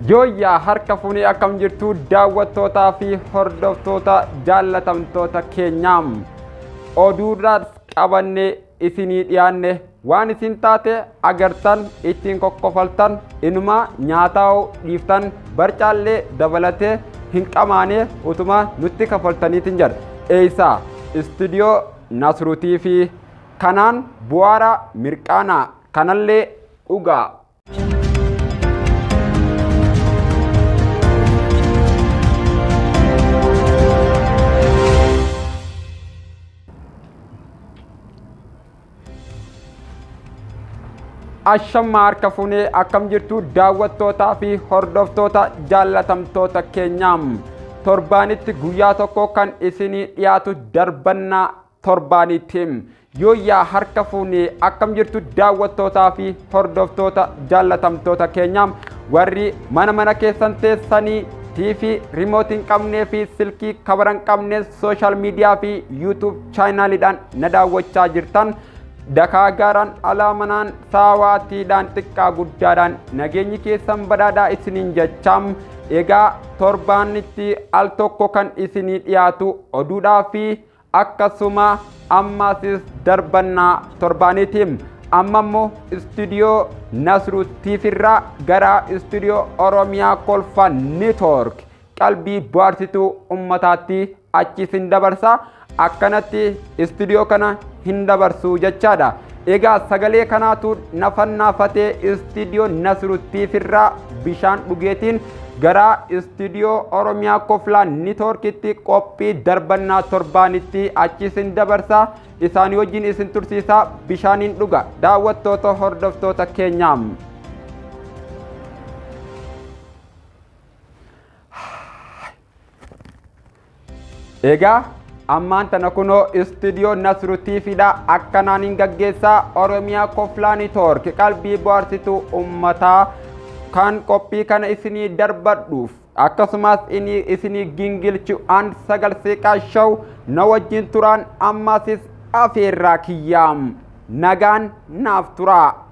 Yooyyaa harka fuunee akkam jirtu daawwattootaa fi hordoftoota jaallatamtoota keenyaam oduudhaas qabannee isinii dhiyaanne waan isin taate agartan ittiin kokkofaltan inumaa nyaataa dhiiftan barcaallee dabalatee hin qamaane utuma nutti kafaltaniitiin jedha eeysaa istuudiyoo Nasruutii fi kanaan bu'aara mirqaanaa kanallee dhugaa. Ashamma harka fuunee akkam jirtu daawwattootaa fi hordoftoota jaallatamtoota keenyaam torbaanitti guyyaa tokko kan isinii dhiyaatu darbannaa torbaaniitiin yooyyaa harka fuunee akkam jirtu daawwattootaa fi hordoftoota jaallatamtoota keenyaam warri mana keessan teessanii TV remote hin qabnee fi silkii kabara hin qabne social media fi YouTube chaanaliidhaan na daawwachaa jirtan Dakagaran alamanaan saawaatiidhaan xiqqaa guddaadhaan nageenyi keessan badhaadhaa isiniin jecham egaa torbaanitti al tokko kan isinii dhiyaatu oduudhaa fi akkasuma ammaasis darbannaa torbaaniitiin ammammoo istuudiyoo Nasruutiifirraa gara istuudiyoo Oromiyaa Kolfa Network qalbii bohaarsituu ummataatti achiisin dabarsa akkanatti istuudiyoo kana hin dabarsu jechaadha. Egaa sagalee kanaatu nafannaafatee istuudiyoo Nasruutiifirraa bishaan dhugeetiin gara istuudiyoo Oromiyaa Kolfa Networkitti qophii darbannaa torbaanitti achiisin dabarsa isaanii wajjin isin tursiisaa bishaaniin dhuga daawwattoota hordoftoota keenyaam. Egaa ammaan tana kunoo istuudiyoo Nasruutiifidha akkanaan hin gaggeessaa Oromiyaa Kolfa Network qalbii bohaarsituu ummataa kan qophii kana isinii darbadhuuf akkasumas isinii gingilchu and sagal seeqaa shaw na wajjin turaan ammasis afeerraa kiyyaam nagaan naaf turaa.